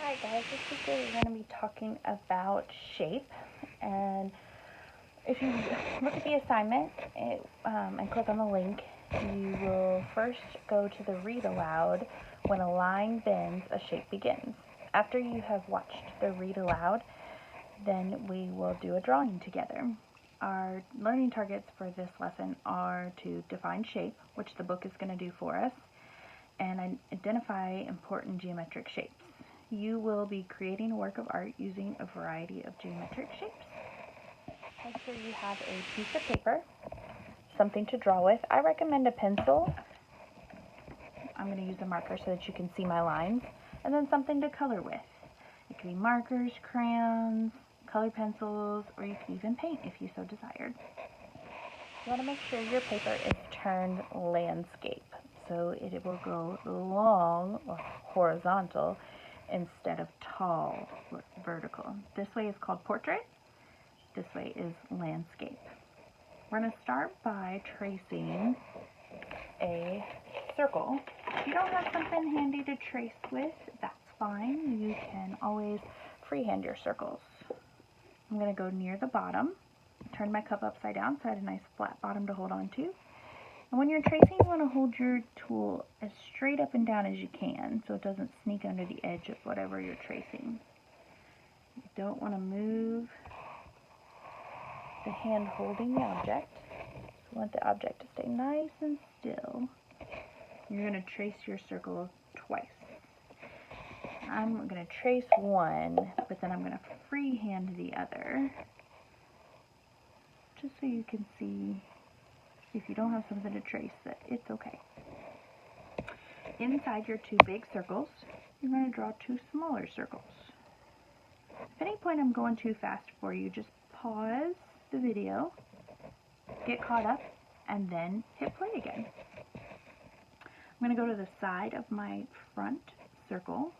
Hi guys, this week we're going to be talking about shape, and if you look at the assignment and click on the link, you will first go to the read aloud. When a line bends, a shape begins. After you have watched the read aloud, then we will do a drawing together. Our learning targets for this lesson are to define shape, which the book is going to do for us, and identify important geometric shapes. You will be creating a work of art using a variety of geometric shapes. Make sure you have a piece of paper, something to draw with. I recommend a pencil. I'm going to use a marker so that you can see my lines, and then something to color with. It could be markers, crayons, colored pencils, or you can even paint if you so desired. You want to make sure your paper is turned landscape, so it will go long or horizontal instead of tall or vertical. This way is called portrait. This way is landscape. We're going to start by tracing a circle. If you don't have something handy to trace with, that's fine. You can always freehand your circles. I'm going to go near the bottom, turn my cup upside down so I have a nice flat bottom to hold on to. And when you're tracing, you want to hold your tool as straight up and down as you can so it doesn't sneak under the edge of whatever you're tracing. You don't want to move the hand holding the object. You want the object to stay nice and still. You're going to trace your circle twice. I'm going to trace one, but then I'm going to freehand the other, just so you can see, if you don't have something to trace, that it's okay. Inside your two big circles, you're going to draw two smaller circles. If at any point I'm going too fast for you, just pause the video, get caught up, and then hit play again. I'm going to go to the side of my front circle,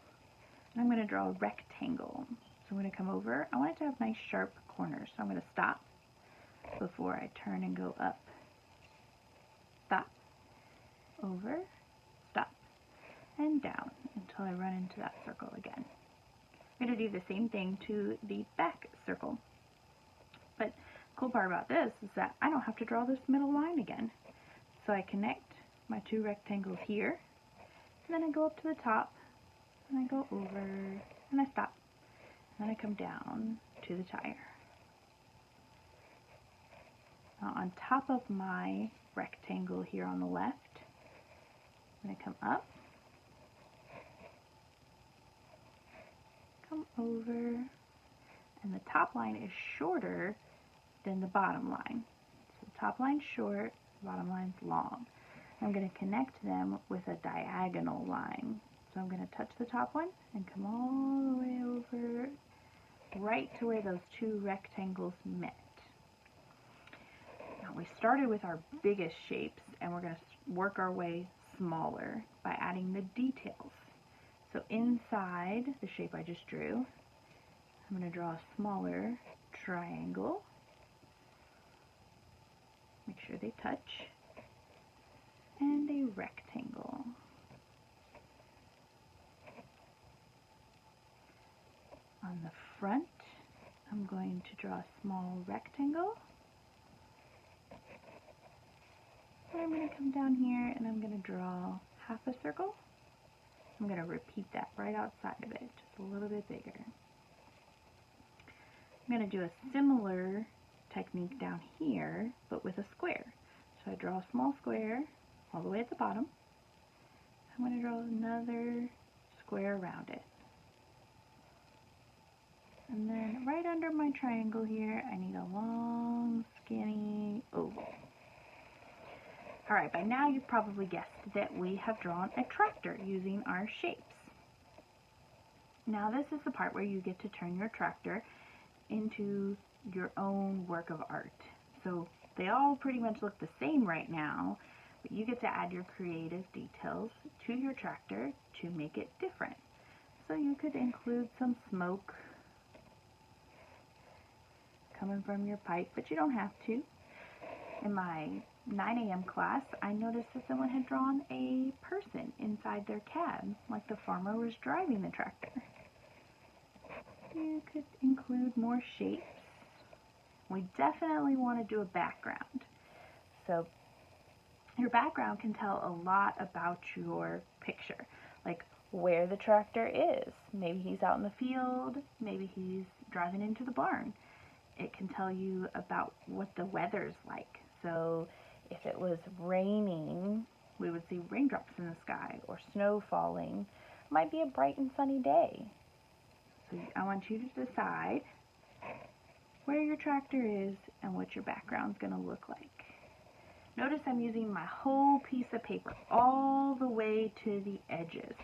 and I'm going to draw a rectangle. So I'm going to come over. I want it to have nice sharp corners, so I'm going to stop before I turn and go up. Stop, over, stop, and down until I run into that circle again. I'm going to do the same thing to the back circle. But the cool part about this is that I don't have to draw this middle line again. So I connect my two rectangles here, and then I go up to the top, and I go over, and I stop, and then I come down to the tire. Now on top of my rectangle here on the left, I'm going to come up, come over, and the top line is shorter than the bottom line. So the top line's short, the bottom line's long. I'm going to connect them with a diagonal line. So I'm going to touch the top one and come all the way over right to where those two rectangles met. Now we started with our biggest shapes, and we're going to work our way smaller by adding the details. So inside the shape I just drew, I'm going to draw a smaller triangle. Make sure they touch. And a rectangle. On the front, I'm going to draw a small rectangle. And I'm going to come down here and I'm going to draw half a circle. I'm going to repeat that right outside of it, just a little bit bigger. I'm going to do a similar technique down here, but with a square. So I draw a small square all the way at the bottom. I'm going to draw another square around it. And then right under my triangle here, I need a long, skinny oval. Alright, by now you've probably guessed that we have drawn a tractor using our shapes. Now this is the part where you get to turn your tractor into your own work of art. So they all pretty much look the same right now, but you get to add your creative details to your tractor to make it different. So you could include some smoke coming from your pipe, but you don't have to. In my 9 a.m. class, I noticed that someone had drawn a person inside their cab, like the farmer was driving the tractor. you could include more shapes. We definitely want to do a background. So your background can tell a lot about your picture, like where the tractor is. Maybe he's out in the field, maybe he's driving into the barn. It can tell you about what the weather's like. So if it was raining, we would see raindrops in the sky, or snow falling. It might be a bright and sunny day. So I want you to decide where your tractor is and what your background's going to look like. Notice I'm using my whole piece of paper all the way to the edges.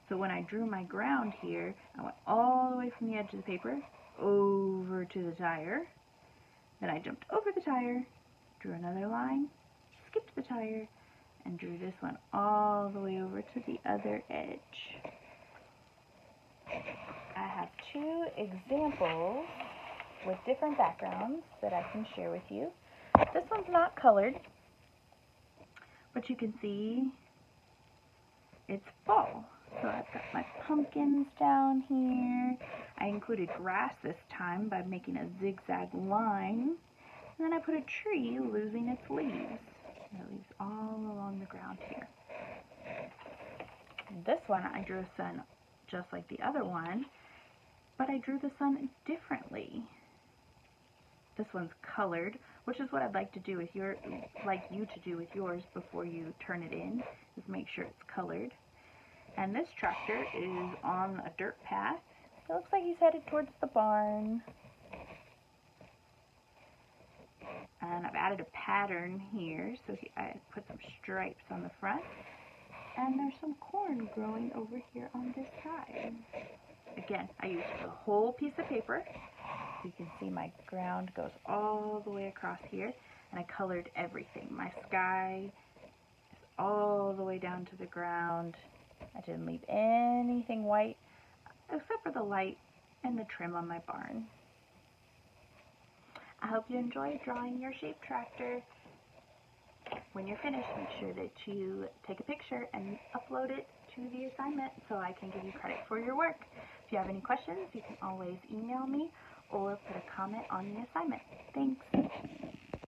So when I drew my ground here, I went all the way from the edge of the paper over to the tire. Then I jumped over the tire, drew another line, skipped the tire, and drew this one all the way over to the other edge. I have two examples with different backgrounds that I can share with you. This one's not colored, but you can see it's fall. So I've got my pumpkins down here. I included grass this time by making a zigzag line. And then I put a tree losing its leaves. And it leaves all along the ground here. This one I drew a sun just like the other one, but I drew the sun differently. This one's colored, which is what I'd like to do with you to do with yours before you turn it in, is make sure it's colored. And this tractor is on a dirt path. It looks like he's headed towards the barn. And I've added a pattern here, so I put some stripes on the front. And there's some corn growing over here on this side. Again, I used the whole piece of paper. You can see my ground goes all the way across here, and I colored everything. My sky is all the way down to the ground. I didn't leave anything white except for the light and the trim on my barn. I hope you enjoyed drawing your shape tractor. When you're finished, make sure that you take a picture and upload it to the assignment so I can give you credit for your work. If you have any questions, you can always email me or put a comment on the assignment. Thanks.